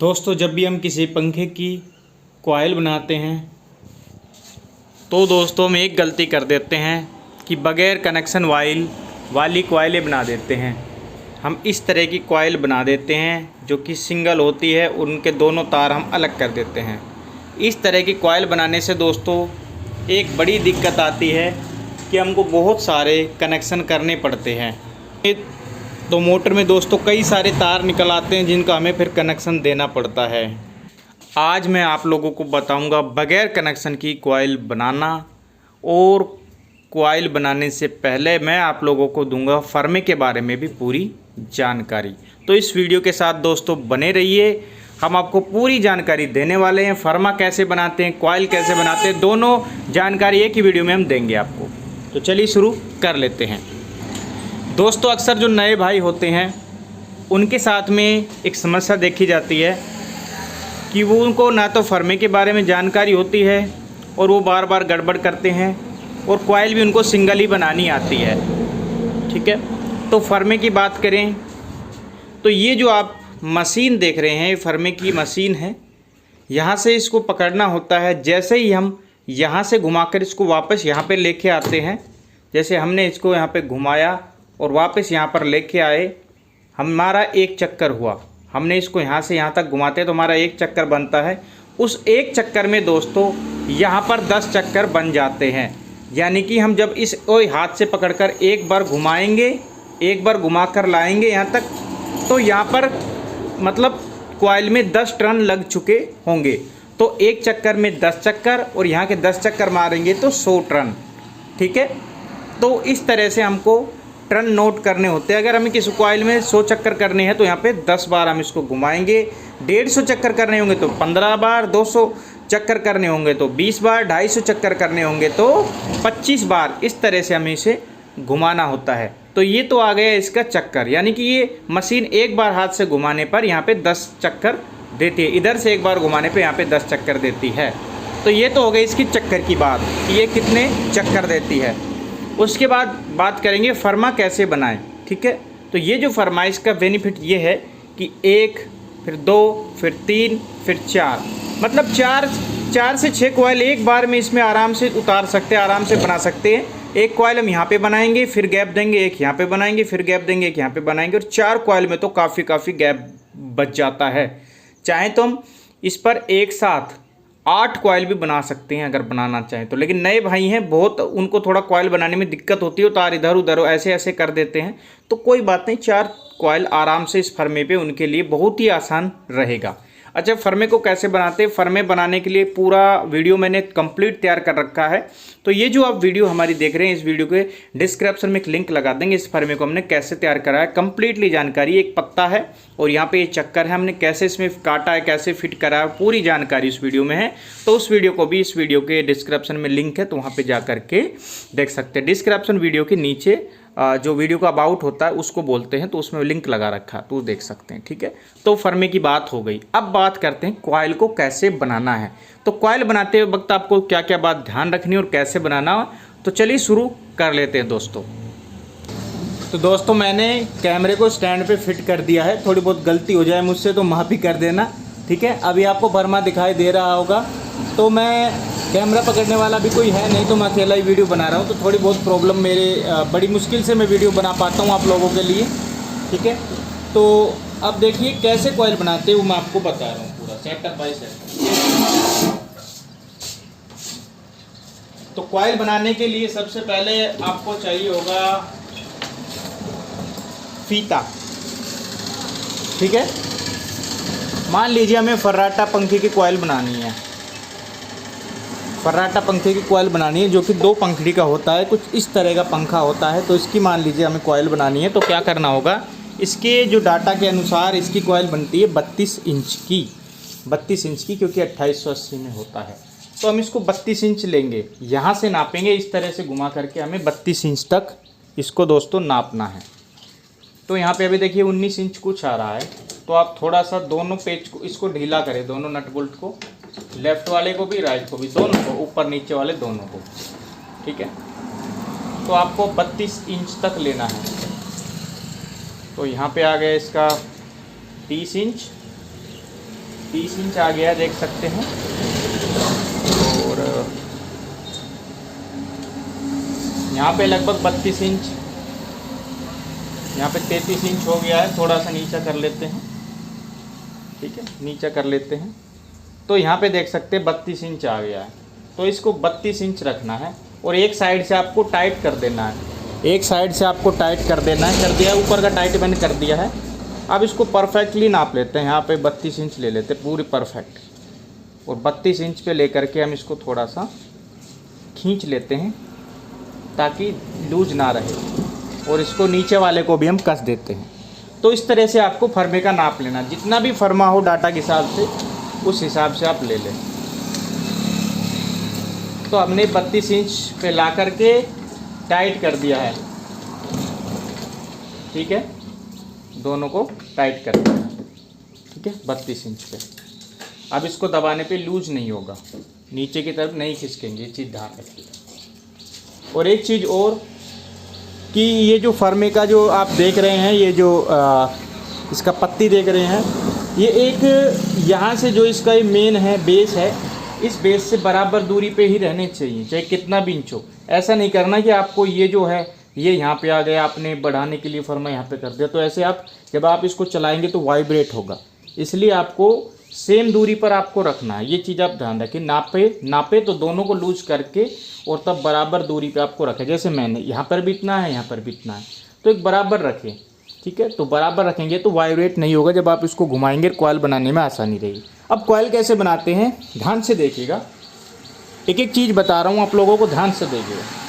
दोस्तों, जब भी हम किसी पंखे की कॉइल बनाते हैं तो दोस्तों हम एक गलती कर देते हैं कि बग़ैर कनेक्शन वाली कॉइलें बना देते हैं। हम इस तरह की कॉइल बना देते हैं जो कि सिंगल होती है, उनके दोनों तार हम अलग कर देते हैं। इस तरह की कॉइल बनाने से दोस्तों एक बड़ी दिक्कत आती है कि हमको बहुत सारे कनेक्शन करने पड़ते हैं। तो मोटर में दोस्तों कई सारे तार निकल आते हैं जिनका हमें फिर कनेक्शन देना पड़ता है। आज मैं आप लोगों को बताऊंगा बग़ैर कनेक्शन की कॉइल बनाना, और कॉइल बनाने से पहले मैं आप लोगों को दूंगा फर्मे के बारे में भी पूरी जानकारी। तो इस वीडियो के साथ दोस्तों बने रहिए, हम आपको पूरी जानकारी देने वाले हैं। फर्मा कैसे बनाते हैं, कॉइल कैसे बनाते हैं, दोनों जानकारी एक ही वीडियो में हम देंगे आपको। तो चलिए शुरू कर लेते हैं। दोस्तों, अक्सर जो नए भाई होते हैं उनके साथ में एक समस्या देखी जाती है कि वो उनको ना तो फर्मे के बारे में जानकारी होती है और वो बार बार गड़बड़ करते हैं, और कॉइल भी उनको सिंगल ही बनानी आती है। ठीक है, तो फर्मे की बात करें तो ये जो आप मशीन देख रहे हैं, ये फर्मे की मशीन है। यहाँ से इसको पकड़ना होता है। जैसे ही हम यहाँ से घुमाकर इसको वापस यहाँ पे लेके आते हैं, जैसे हमने इसको यहाँ पे घुमाया और वापस यहाँ पर लेके आए, हमारा एक चक्कर हुआ। हमने इसको यहाँ से यहाँ तक घुमाते हैं तो हमारा एक चक्कर बनता है। उस एक चक्कर में दोस्तों यहाँ पर 10 चक्कर बन जाते हैं। यानी कि हम जब इस हाथ से पकड़कर एक बार घुमाएंगे, एक बार घुमा कर लाएंगे यहाँ तक, तो यहाँ पर मतलब कॉइल में 10 टर्न लग चुके होंगे। तो एक चक्कर में 10 चक्कर और यहाँ के 10 चक्कर मारेंगे तो 100 टर्न। ठीक है, तो इस तरह से हमको टर्न नोट करने होते हैं। अगर हमें किसी कॉइल में 100 चक्कर करने हैं तो यहाँ पे 10 बार हम इसको घुमाएंगे। 150 चक्कर करने होंगे तो 15 बार, 200 चक्कर करने होंगे तो 20 बार, 250 चक्कर करने होंगे तो 25 बार। इस तरह से हमें इसे घुमाना होता है। तो ये तो आ गया इसका चक्कर, यानी कि ये मशीन एक बार हाथ से घुमाने पर यहाँ पे 10 चक्कर देती है। इधर से एक बार घुमाने पर यहाँ पे 10 चक्कर देती है। तो ये तो हो गई इसकी चक्कर की बात, ये कितने चक्कर देती है। उसके बाद बात करेंगे फर्मा कैसे बनाएं। ठीक है, तो ये जो फर्मा, इसका बेनिफिट ये है कि 1, फिर 2, फिर 3, फिर 4, मतलब 4 से 6 कॉइल एक बार में इसमें आराम से उतार सकते हैं, आराम से बना सकते हैं। एक कॉइल हम यहाँ पे बनाएंगे, फिर गैप देंगे, एक यहाँ पे बनाएंगे, फिर गैप देंगे, एक यहाँ पे बनाएंगे, और 4 कॉइल में तो काफ़ी गैप बच जाता है। चाहे तो हम इस पर एक साथ 8 कॉइल भी बना सकते हैं अगर बनाना चाहें तो। लेकिन नए भाई हैं बहुत, उनको थोड़ा कॉइल बनाने में दिक्कत होती है, तार इधर उधर ऐसे कर देते हैं। तो कोई बात नहीं, 4 कॉइल आराम से इस फर्मे पे उनके लिए बहुत ही आसान रहेगा। अच्छा, फर्मे को कैसे बनाते हैं? फर्मे बनाने के लिए पूरा वीडियो मैंने कंप्लीट तैयार कर रखा है। तो ये जो आप वीडियो हमारी देख रहे हैं, इस वीडियो के डिस्क्रिप्शन में एक लिंक लगा देंगे। इस फर्मे को हमने कैसे तैयार करा है, कंप्लीटली जानकारी। एक पत्ता है और यहाँ पे ये चक्कर है, हमने कैसे इसमें काटा है, कैसे फिट करा है, पूरी जानकारी इस वीडियो में है। तो उस वीडियो को भी, इस वीडियो के डिस्क्रिप्शन में लिंक है, तो वहाँ पर जा करके देख सकते हैं। डिस्क्रिप्शन वीडियो के नीचे जो वीडियो का अबाउट होता है उसको बोलते हैं, तो उसमें लिंक लगा रखा है, तो देख सकते हैं। ठीक है, तो फर्मे की बात हो गई। अब बात करते हैं कॉइल को कैसे बनाना है। तो कॉइल बनाते वक्त आपको क्या क्या बात ध्यान रखनी है और कैसे बनाना, तो चलिए शुरू कर लेते हैं दोस्तों। तो दोस्तों, मैंने कैमरे को स्टैंड पे फिट कर दिया है। थोड़ी बहुत गलती हो जाए मुझसे तो माफ़ी कर देना। ठीक है, अभी आपको फर्मा दिखाई दे रहा होगा। तो मैं कैमरा पकड़ने वाला भी कोई है नहीं, तो मैं अकेला ही वीडियो बना रहा हूँ। तो थोड़ी बहुत प्रॉब्लम मेरे, बड़ी मुश्किल से मैं वीडियो बना पाता हूँ आप लोगों के लिए। ठीक है, तो अब देखिए कैसे कॉइल बनाते हैं वो मैं आपको बता रहा हूँ, पूरा सेटअप बाय सेटअप। तो कॉइल बनाने के लिए सबसे पहले आपको चाहिए होगा फीता। ठीक है, मान लीजिए हमें फर्राटा पंखे की कॉइल बनानी है। फर्राटा पंखे की कॉइल बनानी है जो कि 2 पंखड़ी का होता है, कुछ इस तरह का पंखा होता है। तो इसकी मान लीजिए हमें कॉइल बनानी है, तो क्या करना होगा, इसके जो डाटा के अनुसार इसकी कॉइल बनती है 32 इंच की। 32 इंच की, क्योंकि 2880 में होता है। तो हम इसको 32 इंच लेंगे, यहाँ से नापेंगे, इस तरह से घुमा करके हमें 32 इंच तक इसको दोस्तों नापना है। तो यहाँ पे अभी देखिए 19 इंच कुछ आ रहा है। तो आप थोड़ा सा दोनों पेज को इसको ढीला करें, दोनों नट बोल्ट को, लेफ़्ट वाले को भी राइट को भी, दोनों को, ऊपर नीचे वाले दोनों को। ठीक है, तो आपको 32 इंच तक लेना है। तो यहाँ पे आ गया इसका 30 इंच, 30 इंच आ गया, देख सकते हैं। और यहाँ पे लगभग 32 इंच, यहाँ पे 33 इंच हो गया है। थोड़ा सा नीचा कर लेते हैं, ठीक है, नीचा कर लेते हैं। तो यहाँ पे देख सकते हैं 32 इंच आ गया है। तो इसको 32 इंच रखना है और एक साइड से आपको टाइट कर देना है, एक साइड से आपको टाइट कर देना है। कर दिया, ऊपर का टाइट मैंने कर दिया है। अब इसको परफेक्टली नाप लेते हैं। यहाँ पे 32 इंच ले लेते हैं पूरी परफेक्ट, और 32 इंच पे लेकर के हम इसको थोड़ा सा खींच लेते हैं ताकि लूज ना रहे, और इसको नीचे वाले को भी हम कस देते हैं। तो इस तरह से आपको फर्मे का नाप लेना, जितना भी फर्मा हो डाटा के हिसाब से, उस हिसाब से आप ले लें। तो हमने 32 इंच पे ला करके टाइट कर दिया है, ठीक है, दोनों को टाइट कर दिया, ठीक है, 32 इंच पे। अब इसको दबाने पे लूज नहीं होगा, नीचे की तरफ नहीं खिसकेंगे, ये चीज़ ध्यान रखिए। और एक चीज़ और कि ये जो फर्मे का जो आप देख रहे हैं, ये जो इसका पत्ती देख रहे हैं, ये एक यहाँ से जो इसका ये मेन है, बेस है, इस बेस से बराबर दूरी पे ही रहने चाहिए, चाहे कितना भी इंच हो। ऐसा नहीं करना कि आपको ये जो है ये यहाँ पे आ गया, आपने बढ़ाने के लिए फर्मा यहाँ पे कर दिया, तो ऐसे आप जब आप इसको चलाएंगे तो वाइब्रेट होगा। इसलिए आपको सेम दूरी पर आपको रखना है, ये चीज़ आप ध्यान रखें। नापे तो दोनों को लूज करके और तब बराबर दूरी पे आपको रखें। जैसे मैंने यहाँ पर भी इतना है, यहाँ पर भी इतना है, तो एक बराबर रखें, ठीक है। तो बराबर रखेंगे तो वाइब्रेट नहीं होगा, जब आप इसको घुमाएंगे कॉइल बनाने में आसानी रहेगी। अब कॉइल कैसे बनाते हैं, ध्यान से देखिएगा, एक एक चीज़ बता रहा हूँ आप लोगों को, ध्यान से देखिएगा।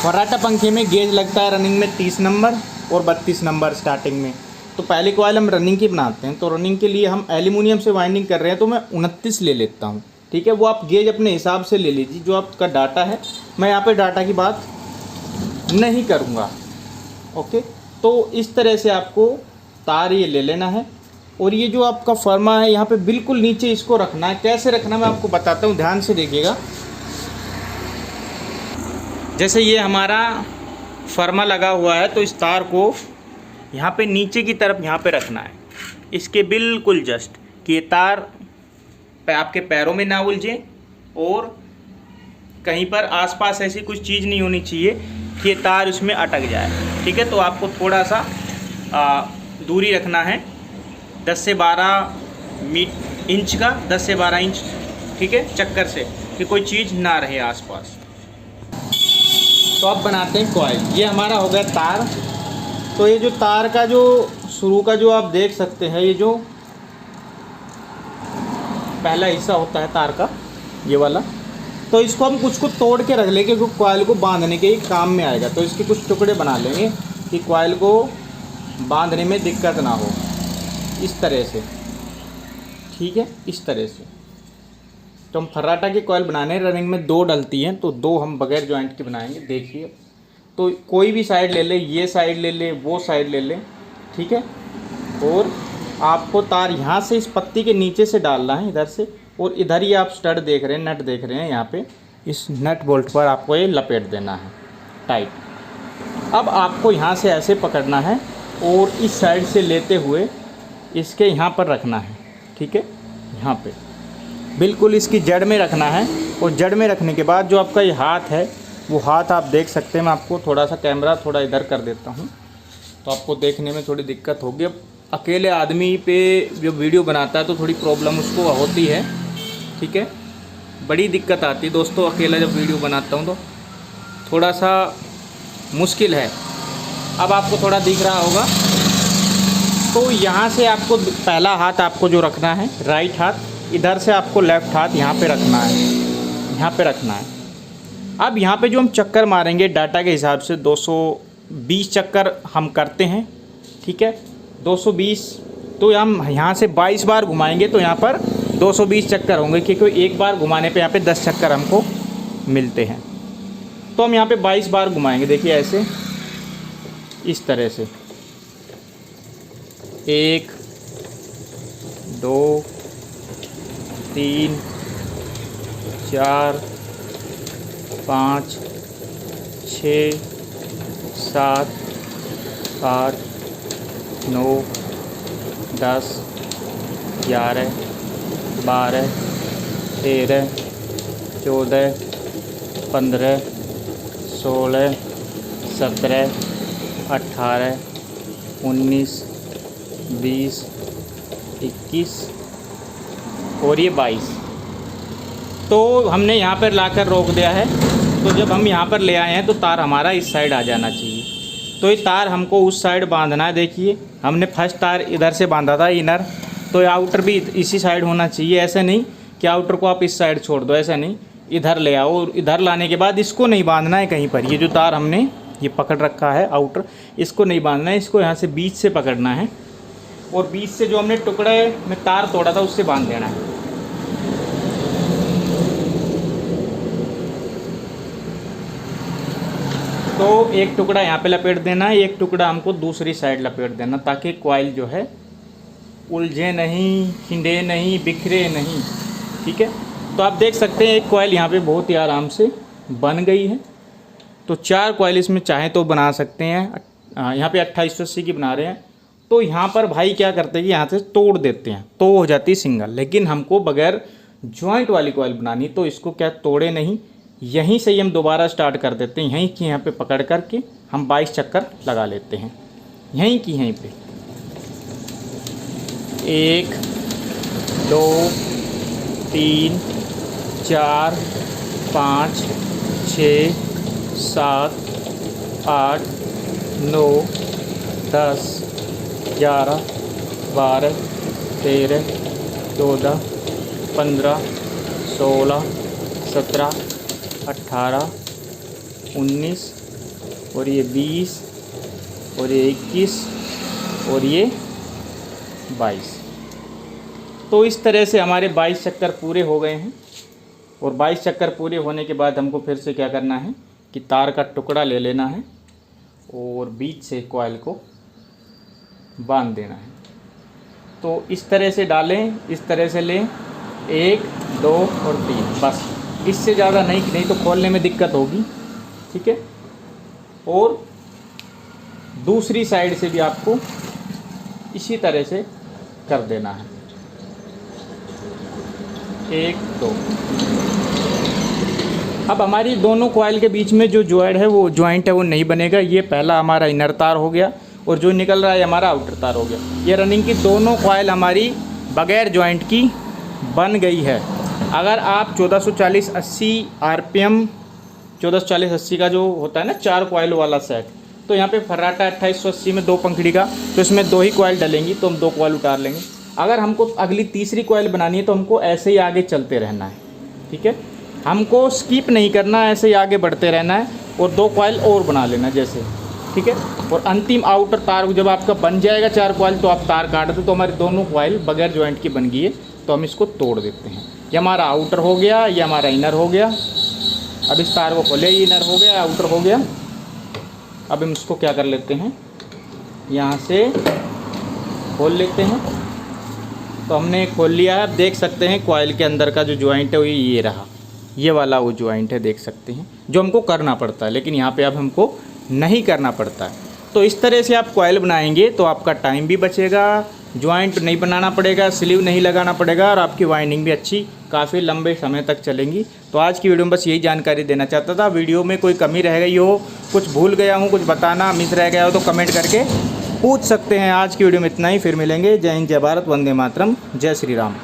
फर्राटा पंखे में गेज लगता है रनिंग में 30 नंबर और 32 नंबर स्टार्टिंग में। तो पहले कॉइल हम रनिंग की बनाते हैं, तो रनिंग के लिए हम एल्यूमिनियम से वाइंडिंग कर रहे हैं, तो मैं 29 ले लेता हूँ, ठीक है। वो आप गेज अपने हिसाब से ले लीजिए, जो आपका डाटा है। मैं यहाँ पे डाटा की बात नहीं करूँगा, ओके। तो इस तरह से आपको तार ये ले लेना है, और ये जो आपका फर्मा है यहाँ पे बिल्कुल नीचे इसको रखना है। कैसे रखना मैं आपको बताता हूँ, ध्यान से देखिएगा। जैसे ये हमारा फर्मा लगा हुआ है, तो इस तार को यहाँ पे नीचे की तरफ यहाँ पे रखना है, इसके बिल्कुल जस्ट, कि ये तार आपके पैरों में ना उलझे और कहीं पर आसपास ऐसी कुछ चीज़ नहीं होनी चाहिए कि ये तार उसमें अटक जाए, ठीक है। तो आपको थोड़ा सा दूरी रखना है, 10 से 12 इंच का, 10 से 12 इंच, ठीक है, चक्कर से, कि कोई चीज़ ना रहे आसपास। तो अब बनाते हैं कॉइल। ये हमारा हो गया तार। तो ये जो तार का जो शुरू का जो आप देख सकते हैं, ये जो पहला हिस्सा होता है तार का, ये वाला, तो इसको हम कुछ को तोड़ के रख लेंगे, क्योंकि कॉइल को बांधने के काम में आएगा। तो इसके कुछ टुकड़े बना लेंगे कि कॉइल को बांधने में दिक्कत ना हो, इस तरह से, ठीक है, इस तरह से। तो हम फर्राटा की कॉइल बनाने, रनिंग में 2 डलती हैं, तो 2 हम बगैर जॉइंट के बनाएंगे। देखिए, तो कोई भी साइड ले ले, ये साइड ले ले, वो साइड ले ले, ठीक है। और आपको तार यहाँ से इस पत्ती के नीचे से डालना है, इधर से, और इधर ही आप स्टड देख रहे हैं, नट देख रहे हैं, यहाँ पे इस नट बोल्ट पर आपको ये लपेट देना है टाइट। अब आपको यहाँ से ऐसे पकड़ना है और इस साइड से लेते हुए इसके यहाँ पर रखना है, ठीक है, यहाँ पे बिल्कुल इसकी जड़ में रखना है। और जड़ में रखने के बाद जो आपका ये हाथ है, वो हाथ आप देख सकते हैं। मैं आपको थोड़ा सा कैमरा थोड़ा इधर कर देता हूँ, तो आपको देखने में थोड़ी दिक्कत होगी। अब अकेले आदमी पे जो वीडियो बनाता है तो थोड़ी प्रॉब्लम उसको होती है, ठीक है, बड़ी दिक्कत आती है दोस्तों। अकेला जब वीडियो बनाता हूँ तो थोड़ा सा मुश्किल है। अब आपको थोड़ा दिख रहा होगा। तो यहाँ से आपको पहला हाथ आपको जो रखना है, राइट हाथ, इधर से आपको लेफ़्ट हाथ यहाँ पे रखना है, यहाँ पे रखना है। अब यहाँ पे जो हम चक्कर मारेंगे डाटा के हिसाब से 220 चक्कर हम करते हैं, ठीक है, 220। तो हम यहाँ से 22 बार घुमाएंगे तो यहाँ पर 220 चक्कर होंगे, क्योंकि एक बार घुमाने पे यहाँ पे 10 चक्कर हमको मिलते हैं। तो हम यहाँ पे 22 बार घुमाएंगे। देखिए ऐसे, इस तरह से, 1 2 3 4 5 6 7 8 9 10 11, 12, 13, 14, 15, 16, 17, 18, 19, 20, 21 और ये 22। तो हमने यहाँ पर लाकर रोक दिया है। तो जब हम यहाँ पर ले आए हैं तो तार हमारा इस साइड आ जाना चाहिए। तो ये तार हमको उस साइड बांधना है। देखिए हमने फर्स्ट तार इधर से बांधा था इनर, तो आउटर भी इसी साइड होना चाहिए। ऐसा नहीं कि आउटर को आप इस साइड छोड़ दो, ऐसा नहीं, इधर ले आओ। और इधर लाने के बाद इसको नहीं बांधना है कहीं पर। ये जो तार हमने ये पकड़ रखा है आउटर, इसको नहीं बांधना है, इसको यहाँ से बीच से पकड़ना है और बीच से जो हमने टुकड़े में तार तोड़ा था उससे बांध देना है। तो एक टुकड़ा यहाँ पे लपेट देना है, एक टुकड़ा हमको दूसरी साइड लपेट देना, ताकि कॉइल जो है उलझे नहीं, खिंडे नहीं, बिखरे नहीं। ठीक है। तो आप देख सकते हैं एक कॉइल यहाँ पे बहुत ही आराम से बन गई है। तो 4 कॉइल इसमें चाहें तो बना सकते हैं। यहाँ पे 2880 की बना रहे हैं। तो यहाँ पर भाई क्या करते हैं कि यहाँ से तोड़ देते हैं तो हो जाती है सिंगल। लेकिन हमको बगैर जॉइंट वाली कॉइल बनानी, तो इसको क्या तोड़े नहीं, यहीं से ही हम दोबारा स्टार्ट कर देते हैं। यहीं की यहाँ पे पकड़ करके हम 22 चक्कर लगा लेते हैं, यहीं की यहीं पे। 1, 2, 3, 4, 5, 6, 7, 8, 9, 10, 11, 12, 13, 14, 15, 16, 17, 18, 19 और ये 20 और ये 21 और ये 22। तो इस तरह से हमारे 22 चक्कर पूरे हो गए हैं। और 22 चक्कर पूरे होने के बाद हमको फिर से क्या करना है कि तार का टुकड़ा ले लेना है और बीच से कॉइल को बांध देना है। तो इस तरह से डालें, इस तरह से लें, 1, 2 और 3, बस। इससे ज़्यादा नहीं तो खोलने में दिक्कत होगी। ठीक है। और दूसरी साइड से भी आपको इसी तरह से कर देना है, 1, 2। अब हमारी दोनों कॉइल के बीच में जो जॉइंट है वो नहीं बनेगा। ये पहला हमारा इनर तार हो गया और जो निकल रहा है हमारा आउटर तार हो गया। ये रनिंग की दोनों कॉइल हमारी बगैर जॉइंट की बन गई है। अगर आप 1440-80 RPM 1440-80 का जो होता है ना 4 कॉइल वाला सेट, तो यहाँ पे फर्राटा 2880 में 2 पंखड़ी का, तो इसमें 2 ही कॉइल डलेंगी, तो हम 2 कॉइल उतार लेंगे। अगर हमको अगली तीसरी कॉइल बनानी है तो हमको ऐसे ही आगे चलते रहना है। ठीक है। हमको स्किप नहीं करना, ऐसे ही आगे बढ़ते रहना है और 2 कॉइल और बना लेना जैसे। ठीक है। और अंतिम आउटर तार जब आपका बन जाएगा 4 कॉइल, तो आप तार काट दो। तो हमारी दोनों कॉइल बगैर जॉइंट की बन गई है, तो हम इसको तोड़ देते हैं। ये हमारा आउटर हो गया, ये हमारा इनर हो गया। अब इस तार को खोले, ये इनर हो गया, आउटर हो गया। अब हम इसको क्या कर लेते हैं, यहाँ से खोल लेते हैं। तो हमने खोल लिया है। अब देख सकते हैं कॉइल के अंदर का जो जॉइंट है वो ये रहा, ये वाला वो जॉइंट है, देख सकते हैं, जो हमको करना पड़ता है। लेकिन यहाँ पे अब हमको नहीं करना पड़ता है। तो इस तरह से आप कॉइल बनाएंगे तो आपका टाइम भी बचेगा, जॉइंट नहीं बनाना पड़ेगा, स्लीव नहीं लगाना पड़ेगा और आपकी वाइंडिंग भी अच्छी काफ़ी लंबे समय तक चलेंगी। तो आज की वीडियो में बस यही जानकारी देना चाहता था। वीडियो में कोई कमी रह गई हो, कुछ भूल गया हूँ, कुछ बताना मिस रह गया हो तो कमेंट करके पूछ सकते हैं। आज की वीडियो में इतना ही, फिर मिलेंगे। जय हिंद, जय भारत, वंदे मातरम, जय श्री राम।